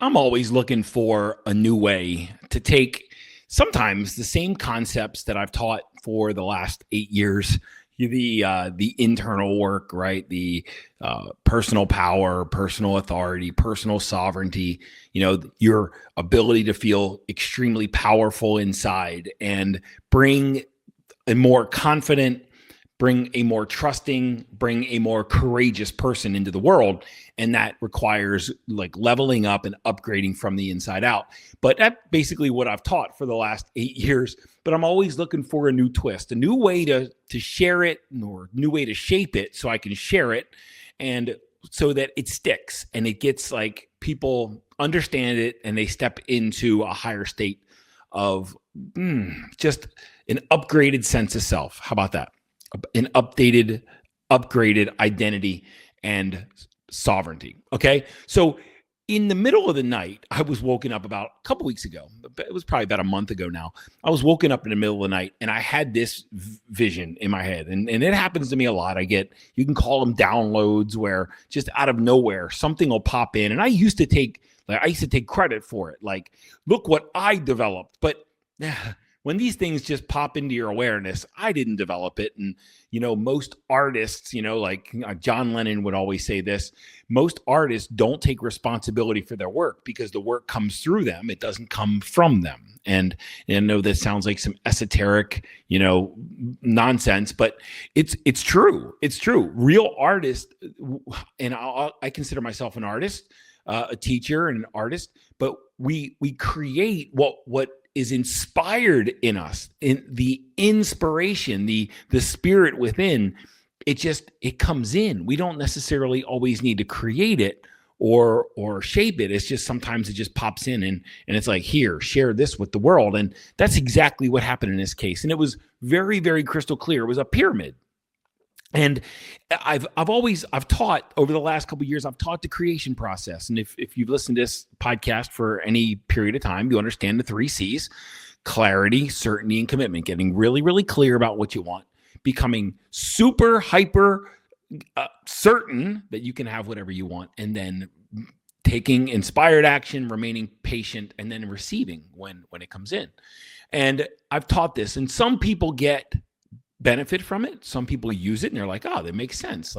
I'm always looking for a new way to take sometimes the same concepts that I've taught for the last 8 years, the internal work, right? The personal power, personal authority, personal sovereignty, your ability to feel extremely powerful inside and bring a more confident, bring a more trusting, bring a more courageous person into the world. And that requires like leveling up and upgrading from the inside out. But that's basically what I've taught for the last 8 years. But I'm always looking for a new twist, a new way to share it, or a new way to shape it so I can share it, and so that it sticks and it gets like people understand it and they step into a higher state of just an upgraded sense of self. How about that? An upgraded identity and sovereignty. Okay. So in the middle of the night, I was woken up about a couple weeks ago. It was probably about a month ago now. I was woken up in the middle of the night and I had this vision in my head. And it happens to me a lot. You can call them downloads, where just out of nowhere, something will pop in. And I used to take credit for it. Like, look what I developed. But when these things just pop into your awareness, I didn't develop it. And, most artists, like John Lennon would always say this, most artists don't take responsibility for their work because the work comes through them. It doesn't come from them. And I know this sounds like some esoteric, nonsense, but it's true. It's true. Real artists, and I consider myself an artist, a teacher and an artist, but we create what is inspired in us, in the inspiration, the spirit within. It comes in. We don't necessarily always need to create it or shape it. It's just sometimes it just pops in and it's like, here, share this with the world. And that's exactly what happened in this case. And it was very, very crystal clear. It was a pyramid. And I've taught over the last couple of years, I've taught the creation process. And if you've listened to this podcast for any period of time, you understand the 3 C's: clarity, certainty, and commitment. Getting really, really clear about what you want, becoming super hyper certain that you can have whatever you want, and then taking inspired action, remaining patient, and then receiving when it comes in. And I've taught this, and some people get benefit from it. Some people use it and they're like, oh, that makes sense.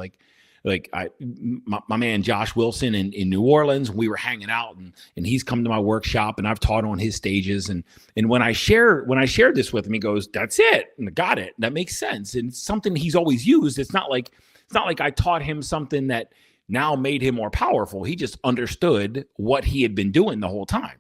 My man Josh Wilson in New Orleans, we were hanging out and he's come to my workshop and I've taught on his stages. And when I shared this with him, he goes, that's it. And I got it. That makes sense. And it's something he's always used. It's not like I taught him something that now made him more powerful. He just understood what he had been doing the whole time.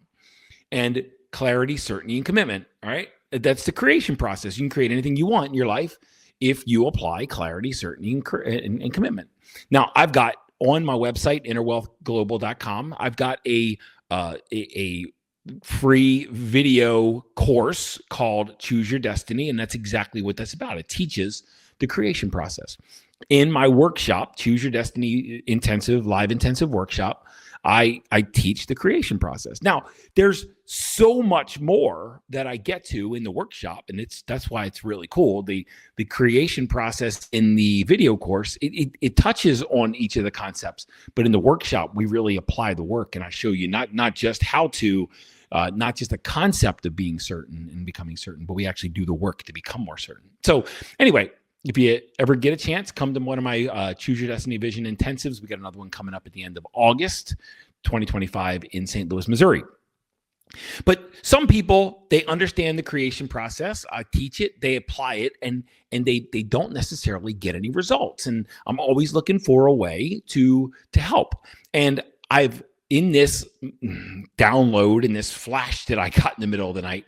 And clarity, certainty, and commitment. All right. That's the creation process. You can create anything you want in your life if you apply clarity, certainty, and commitment. Now, I've got on my website, innerwealthglobal.com, I've got a free video course called Choose Your Destiny, and that's exactly what that's about. It teaches the creation process. In my workshop, Choose Your Destiny live intensive workshop, I teach the creation process. Now, there's so much more that I get to in the workshop, and that's why it's really cool. The creation process in the video course, it touches on each of the concepts, but in the workshop, we really apply the work, and I show you not just how to, not just the concept of being certain and becoming certain, but we actually do the work to become more certain. So anyway, if you ever get a chance, come to one of my Choose Your Destiny Vision intensives. We got another one coming up at the end of August 2025 in St. Louis, Missouri. But some people, they understand the creation process. I teach it, they apply it, and they don't necessarily get any results. And I'm always looking for a way to help. And in this download, in this flash that I got in the middle of the night,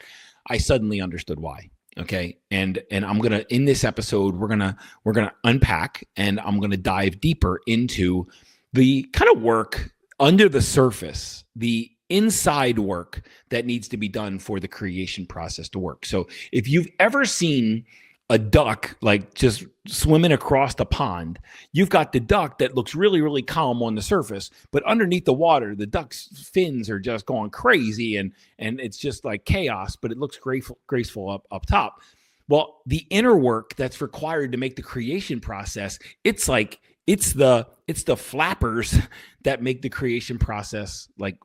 I suddenly understood why. Okay. And I'm going to, in this episode, we're going to unpack, and I'm going to dive deeper into the kind of work under the surface, the inside work that needs to be done for the creation process to work. So if you've ever seen a duck like just swimming across the pond, you've got the duck that looks really, really calm on the surface, but underneath the water, the duck's fins are just going crazy and it's just like chaos, but it looks graceful up top. Well, the inner work that's required to make the creation process, it's the flappers that make the creation process like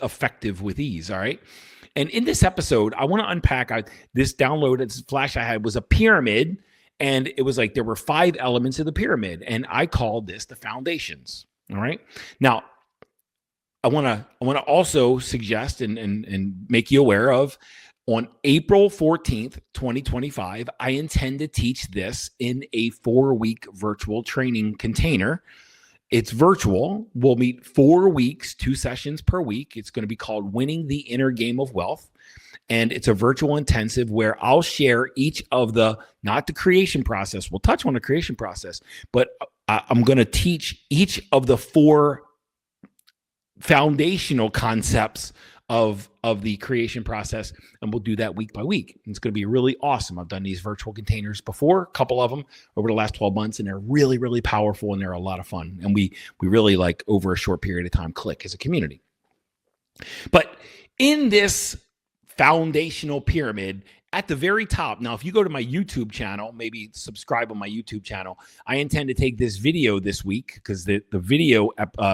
effective with ease. All right. And in this episode, I want to unpack this download, this flash I had was a pyramid. And it was like there were 5 elements of the pyramid. And I called this the foundations. All right. Now, I want to also suggest and make you aware of, on April 14th, 2025, I intend to teach this in a 4-week virtual training container. It's virtual. We'll meet 4 weeks, 2 sessions per week. It's going to be called Winning the Inner Game of Wealth. And it's a virtual intensive where I'll share each of not the creation process. We'll touch on the creation process, but I'm going to teach each of the 4 foundational concepts of the creation process, and we'll do that week by week. It's going to be really awesome. I've done these virtual containers before, a couple of them over the last 12 months, and they're really, really powerful, and they're a lot of fun. And we really, like, over a short period of time, click as a community. But in this foundational pyramid, at the very top, now, if you go to my YouTube channel, maybe subscribe on my YouTube channel, I intend to take this video this week, because the video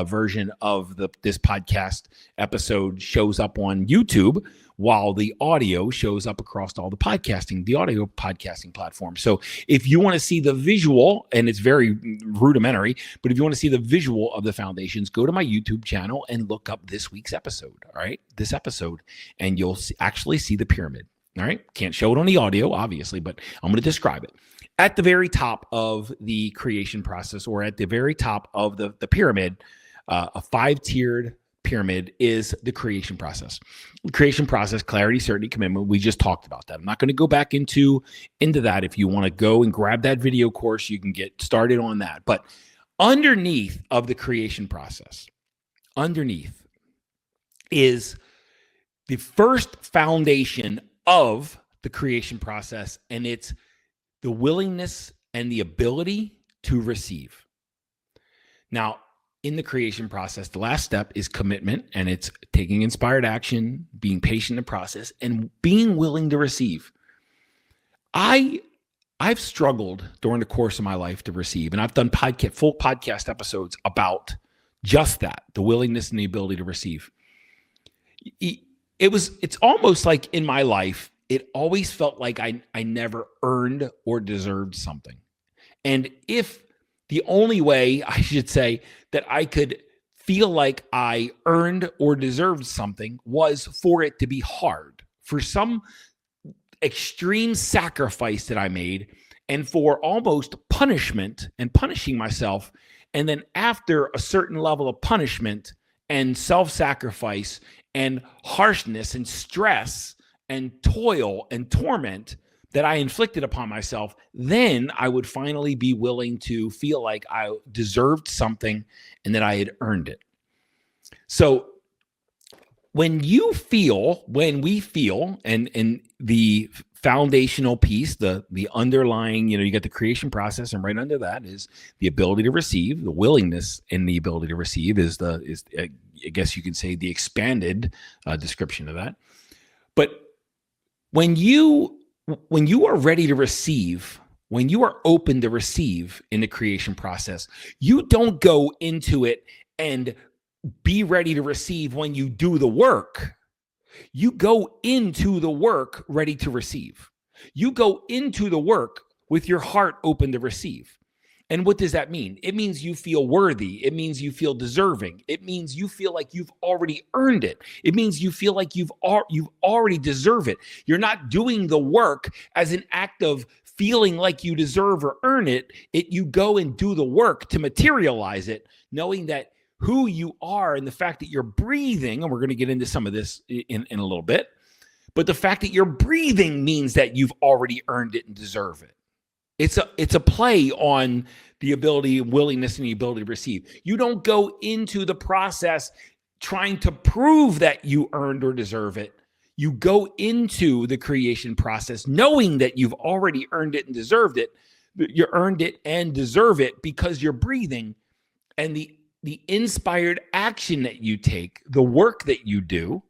version of this podcast episode shows up on YouTube, while the audio shows up across all the audio podcasting platforms. So if you want to see the visual, and it's very rudimentary, but if you want to see the visual of the foundations, go to my YouTube channel and look up this week's episode, all right? This episode, and you'll actually see the pyramid. All right. Can't show it on the audio, obviously, but I'm going to describe it. At the very top of the creation process, or at the very top of the pyramid, a 5-tiered pyramid is the creation process. The creation process, clarity, certainty, commitment. We just talked about that. I'm not going to go back into that. If you want to go and grab that video course, you can get started on that. But underneath of the creation process, underneath is the first foundation of the creation process, and it's the willingness and the ability to receive. Now, in the creation process, the last step is commitment, and it's taking inspired action, being patient in the process, and being willing to receive. I've struggled during the course of my life to receive, and I've done full podcast episodes about just that, the willingness and the ability to receive. It's almost like in my life, it always felt like I never earned or deserved something. And if the only way, I should say, that I could feel like I earned or deserved something was for it to be hard, for some extreme sacrifice that I made, and for almost punishment and punishing myself. And then after a certain level of punishment and self-sacrifice and harshness and stress and toil and torment that I inflicted upon myself, then I would finally be willing to feel like I deserved something and that I had earned it. So when we feel, and the foundational piece, the underlying, you got the creation process, and right under that is the ability to receive. The willingness and the ability to receive is I guess you could say, the expanded description of that. But when you are ready to receive, when you are open to receive in the creation process, you don't go into it and be ready to receive when you do the work. You go into the work ready to receive. You go into the work with your heart open to receive. And what does that mean? It means you feel worthy. It means you feel deserving. It means you feel like you've already earned it. It means you feel like you've already deserve it. You're not doing the work as an act of feeling like you deserve or earn it. You go and do the work to materialize it, knowing that who you are and the fact that you're breathing, and we're going to get into some of this in a little bit, but the fact that you're breathing means that you've already earned it and deserve it. It's a play on the ability, willingness, and the ability to receive. You don't go into the process trying to prove that you earned or deserve it. You go into the creation process knowing that you've already earned it and deserved it. You earned it and deserve it because you're breathing, and the inspired action that you take, the work that you do,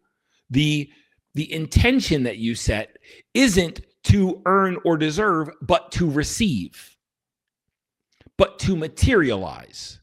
the intention that you set isn't to earn or deserve, but to receive, but to materialize,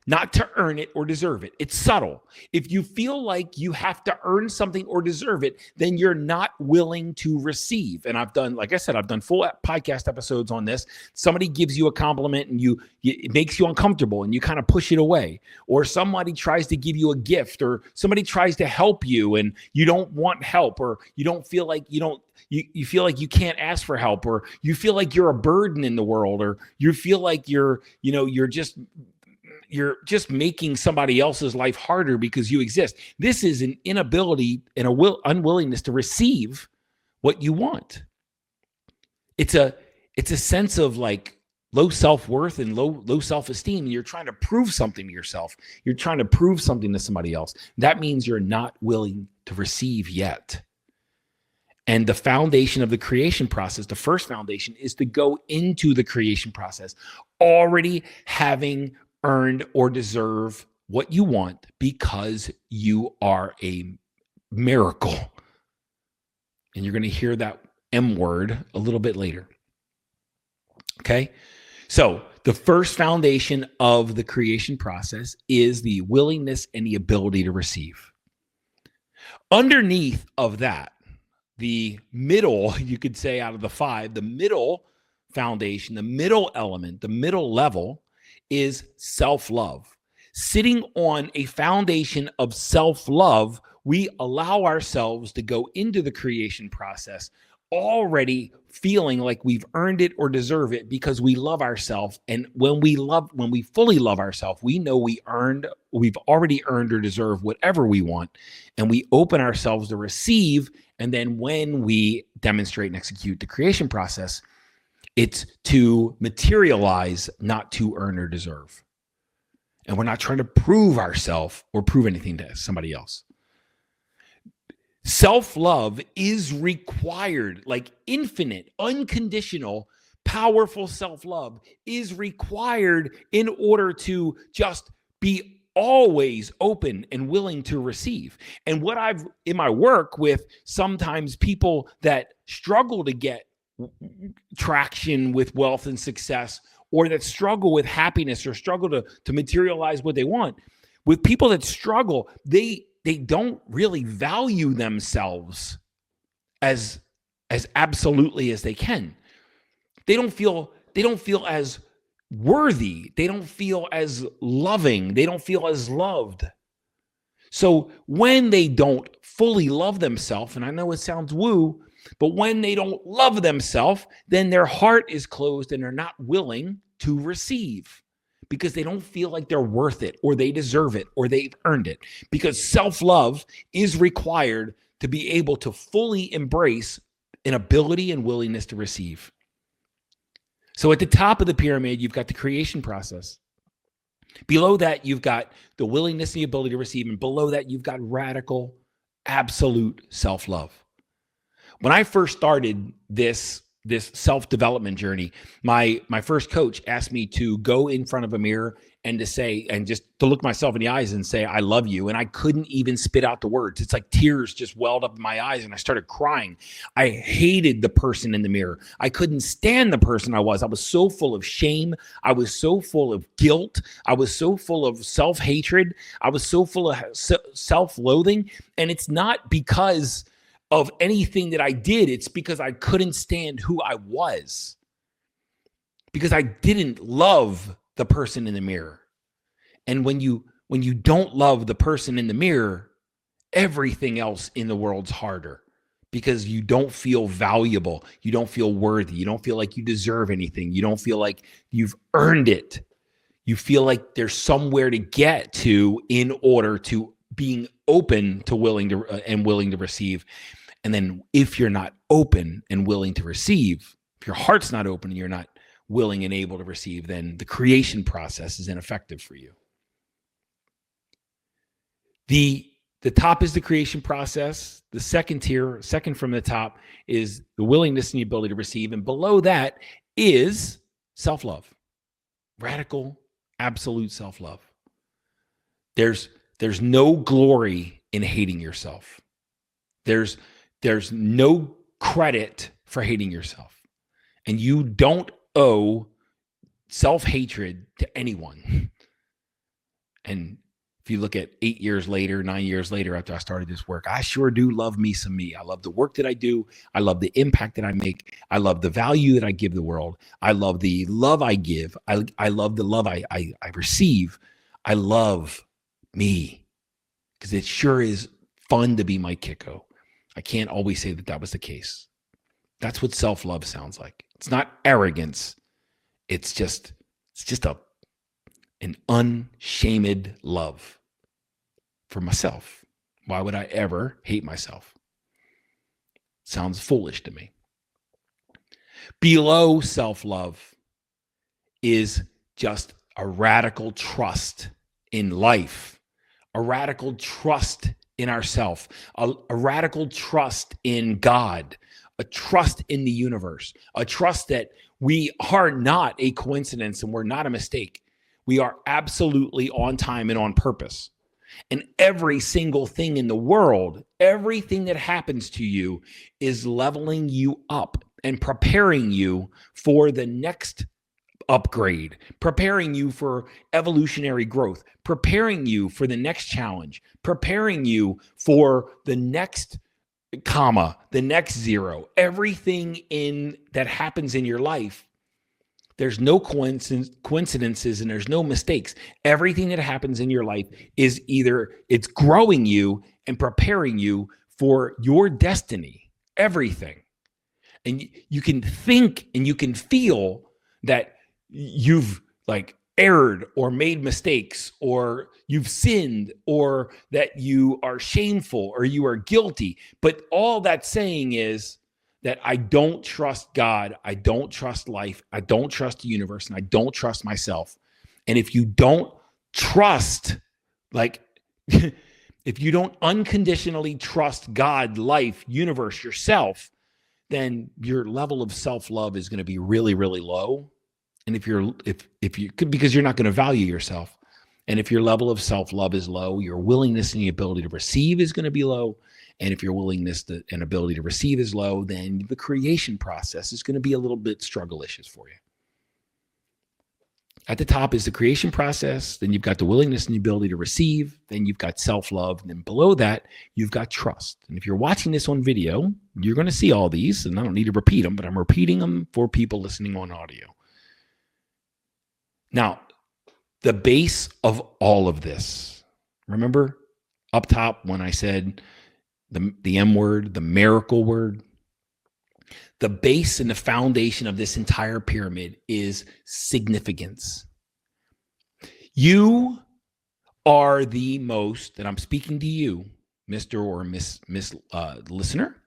not to earn it or deserve it. It's subtle. If you feel like you have to earn something or deserve it, then you're not willing to receive. And I've done, like I said, I've done full podcast episodes on this. Somebody gives you a compliment and it makes you uncomfortable and you kind of push it away. Or somebody tries to give you a gift, or somebody tries to help you and you don't want help, or you don't feel like you feel like you can't ask for help, or you feel like you're a burden in the world, or you feel like you're just making somebody else's life harder because you exist. This is an inability and unwillingness to receive what you want. It's a sense of like low self-worth and low self-esteem. You're trying to prove something to yourself. You're trying to prove something to somebody else. That means you're not willing to receive yet. And the foundation of the creation process, the first foundation, is to go into the creation process already having earned or deserve what you want, because you are a miracle. And you're going to hear that M word a little bit later. Okay? So the first foundation of the creation process is the willingness and the ability to receive. Underneath of that, the middle, you could say, out of the five, the middle foundation, the middle element, the middle level is self-love. Sitting on a foundation of self-love, we allow ourselves to go into the creation process already feeling like we've earned it or deserve it, because we love ourselves. And when we fully love ourselves, we know we've already earned or deserve whatever we want, and we open ourselves to receive. And then when we demonstrate and execute the creation process, it's to materialize, not to earn or deserve. And we're not trying to prove ourselves or prove anything to somebody else. Self-love is required, like infinite, unconditional, powerful self-love is required in order to just be always open and willing to receive. And what I've in my work with sometimes people that struggle to get traction with wealth and success, or that struggle with happiness, or struggle to materialize what they want, with people that struggle, they don't really value themselves as absolutely as they can. They don't feel as worthy. They don't feel as loving. They don't feel as loved. So when they don't fully love themselves, and I know it sounds woo, but when they don't love themselves, then their heart is closed and they're not willing to receive, because they don't feel like they're worth it, or they deserve it, or they've earned it. Because self-love is required to be able to fully embrace an ability and willingness to receive. So at the top of the pyramid, you've got the creation process. Below that, you've got the willingness and the ability to receive. And below that, you've got radical, absolute self-love. When I first started this self-development journey, my first coach asked me to go in front of a mirror and to say, and just to look myself in the eyes and say, I love you. And I couldn't even spit out the words. It's like tears just welled up in my eyes and I started crying. I hated the person in the mirror. I couldn't stand the person I was. I was so full of shame. I was so full of guilt. I was so full of self-hatred. I was so full of self-loathing. And it's not because of anything that I did. It's because I couldn't stand who I was, because I didn't love the person in the mirror. And when you don't love the person in the mirror, everything else in the world's harder, because you don't feel valuable. You don't feel worthy. You don't feel like you deserve anything. You don't feel like you've earned it. You feel like there's somewhere to get to in order to being open to willing to receive. And then if you're not open and willing to receive, if your heart's not open and you're not willing and able to receive, then the creation process is ineffective for you. The top is the creation process. The second tier, second from the top, is the willingness and the ability to receive. And below that is self-love. Radical, absolute self-love. There's no glory in hating yourself. There's no credit for hating yourself. And you don't owe self-hatred to anyone. And if you look at 8 years later, 9 years later, after I started this work, I sure do love me some me. I love the work that I do. I love the impact that I make. I love the value that I give the world. I love the love I give. I love the love I receive. I love me because it sure is fun to be my kicko. I can't always say that was the case. That's what self-love sounds like. It's not arrogance. It's just an unshamed love for myself. Why would I ever hate myself? Sounds foolish to me. Below self-love is just a radical trust in life, a radical trust in ourself, a radical trust in God, a trust in the universe, a trust that we are not a coincidence and we're not a mistake. We are absolutely on time and on purpose. And every single thing in the world, everything that happens to you is leveling you up and preparing you for the next upgrade, preparing you for evolutionary growth, preparing you for the next challenge, preparing you for the next comma, the next zero. Everything that happens in your life, there's no coincidences and there's no mistakes. Everything that happens in your life is either it's growing you and preparing you for your destiny. Everything. And you can think and you can feel that you've like erred or made mistakes or you've sinned or that you are shameful or you are guilty. But all that's saying is that I don't trust God, I don't trust life, I don't trust the universe, and I don't trust myself. And if you don't trust, like, if you don't unconditionally trust God, life, universe, yourself, then your level of self-love is going to be really, really low. And if you because you're not going to value yourself. And if your level of self-love is low, your willingness and the ability to receive is going to be low. And if your willingness and ability to receive is low, then the creation process is going to be a little bit struggle-issues for you. At the top is the creation process. Then you've got the willingness and the ability to receive. Then you've got self-love. And then below that, you've got trust. And if you're watching this on video, you're going to see all these. And I don't need to repeat them, but I'm repeating them for people listening on audio. Now, the base of all of this, remember up top when I said the M word, the miracle word, the base and the foundation of this entire pyramid is significance. You are the most, and I'm speaking to you, Mr. or Miss listener,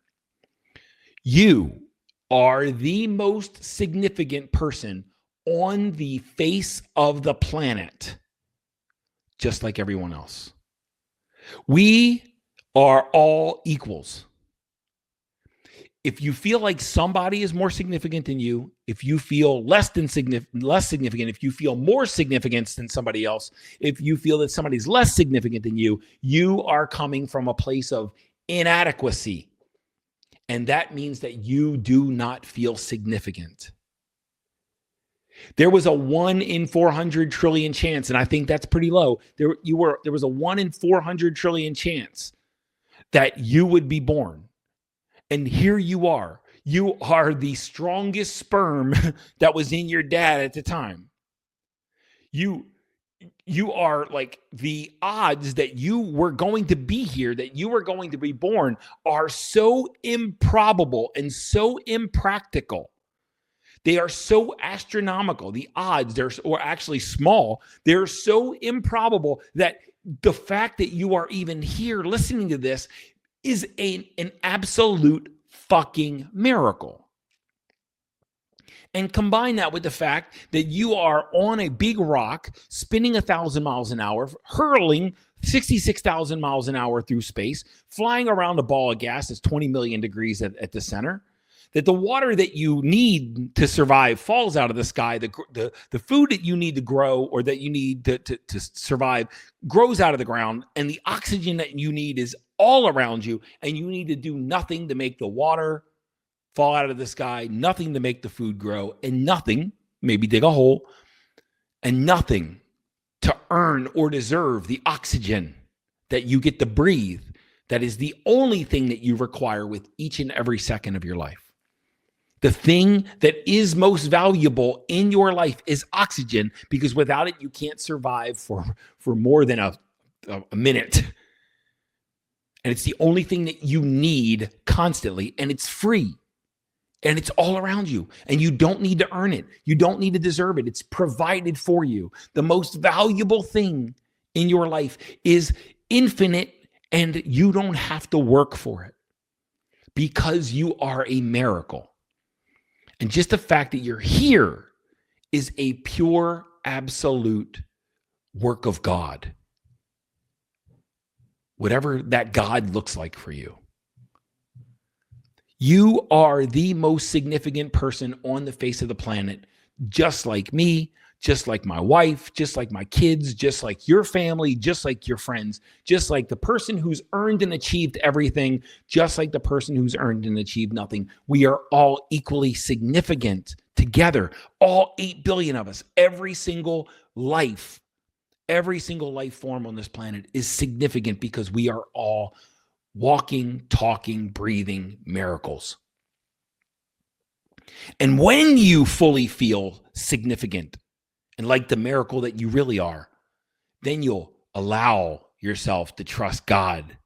you are the most significant person on the face of the planet, just like everyone else. We are all equals. If you feel like somebody is more significant than you, if you feel less significant, if you feel more significance than somebody else, if you feel that somebody's less significant than you, you are coming from a place of inadequacy. And that means that you do not feel significant. There was a 1 in 400 trillion chance, and I think that's pretty low. There was a 1 in 400 trillion chance that you would be born. And here you are. You are the strongest sperm that was in your dad at the time. You are like the odds that you were going to be here, that you were going to be born, are so improbable and so impractical. They are so astronomical. The odds, or actually small, they're so improbable that the fact that you are even here listening to this is an absolute fucking miracle. And combine that with the fact that you are on a big rock, spinning 1,000 miles an hour, hurling 66,000 miles an hour through space, flying around a ball of gas that's 20 million degrees at the center, that the water that you need to survive falls out of the sky, the food that you need to grow or that you need to survive grows out of the ground, and the oxygen that you need is all around you, and you need to do nothing to make the water fall out of the sky, nothing to make the food grow, and nothing, maybe dig a hole, and nothing to earn or deserve the oxygen that you get to breathe. That is the only thing that you require with each and every second of your life. The thing that is most valuable in your life is oxygen, because without it, you can't survive for more than a minute. And it's the only thing that you need constantly, and it's free. And it's all around you, and you don't need to earn it. You don't need to deserve it. It's provided for you. The most valuable thing in your life is infinite, and you don't have to work for it because you are a miracle. And just the fact that you're here is a pure, absolute work of God. Whatever that God looks like for you. You are the most significant person on the face of the planet, just like me, just like my wife, just like my kids, just like your family, just like your friends, just like the person who's earned and achieved everything, just like the person who's earned and achieved nothing. We are all equally significant together, all 8 billion of us. Every single life form on this planet is significant because we are all walking, talking, breathing miracles. And when you fully feel significant and like the miracle that you really are, then you'll allow yourself to trust God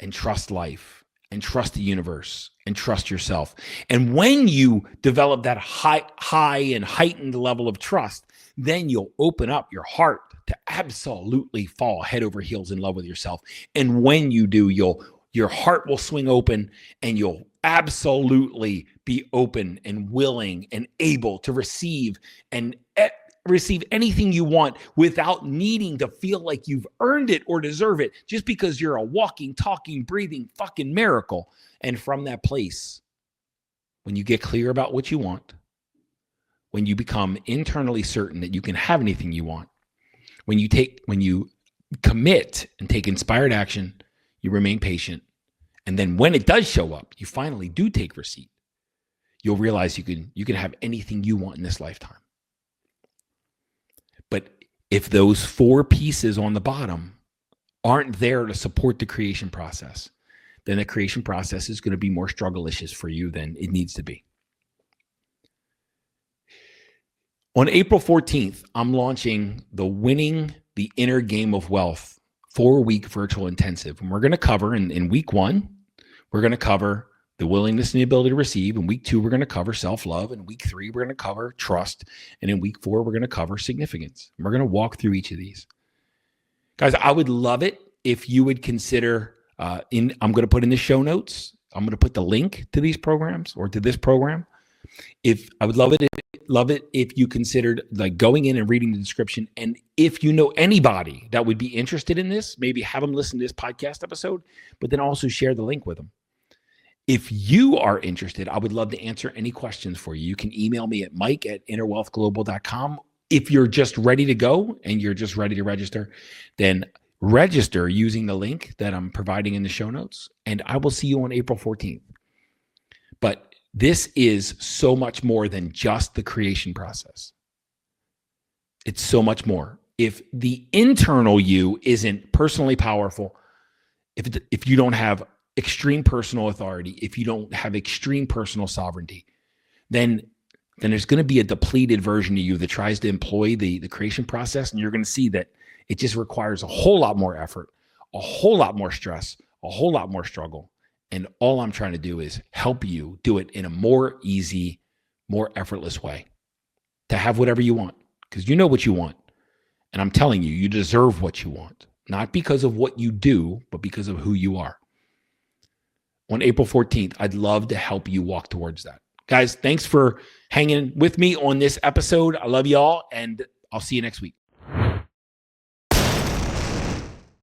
and trust life and trust the universe and trust yourself. And when you develop that high and heightened level of trust, then you'll open up your heart to absolutely fall head over heels in love with yourself. And when you do, your heart will swing open, and you'll absolutely be open and willing and able to receive anything you want without needing to feel like you've earned it or deserve it, just because you're a walking, talking, breathing fucking miracle. And from that place, when you get clear about what you want, when you become internally certain that you can have anything you want, when you commit and take inspired action, you remain patient. And then when it does show up, you finally do take receipt. You'll realize you can have anything you want in this lifetime. But if those 4 pieces on the bottom aren't there to support the creation process, then the creation process is going to be more struggle-licious for you than it needs to be. On April 14th, I'm launching the Winning the Inner Game of Wealth 4-week virtual intensive. And we're going to cover in week 1, we're going to cover the willingness and the ability to receive. In week 2, we're going to cover self-love. In week 3, we're going to cover trust. And in week 4, we're going to cover significance. And we're going to walk through each of these. Guys, I would love it if you would consider, I'm going to put in the show notes, I'm going to put the link to these programs or to this program. I would love it if you considered like going in and reading the description. And if you know anybody that would be interested in this, maybe have them listen to this podcast episode, but then also share the link with them. If you are interested, I would love to answer any questions for you. You can email me at mike@innerwealthglobal.com. If you're just ready to go and you're just ready to register, then register using the link that I'm providing in the show notes. And I will see you on April 14th. But this is so much more than just the creation process. It's so much more. If the internal you isn't personally powerful, if you don't have extreme personal authority, if you don't have extreme personal sovereignty, then there's going to be a depleted version of you that tries to employ the creation process. And you're going to see that it just requires a whole lot more effort, a whole lot more stress, a whole lot more struggle. And all I'm trying to do is help you do it in a more easy, more effortless way to have whatever you want, because you know what you want. And I'm telling you, you deserve what you want, not because of what you do, but because of who you are. On April 14th, I'd love to help you walk towards that. Guys, thanks for hanging with me on this episode. I love y'all, and I'll see you next week.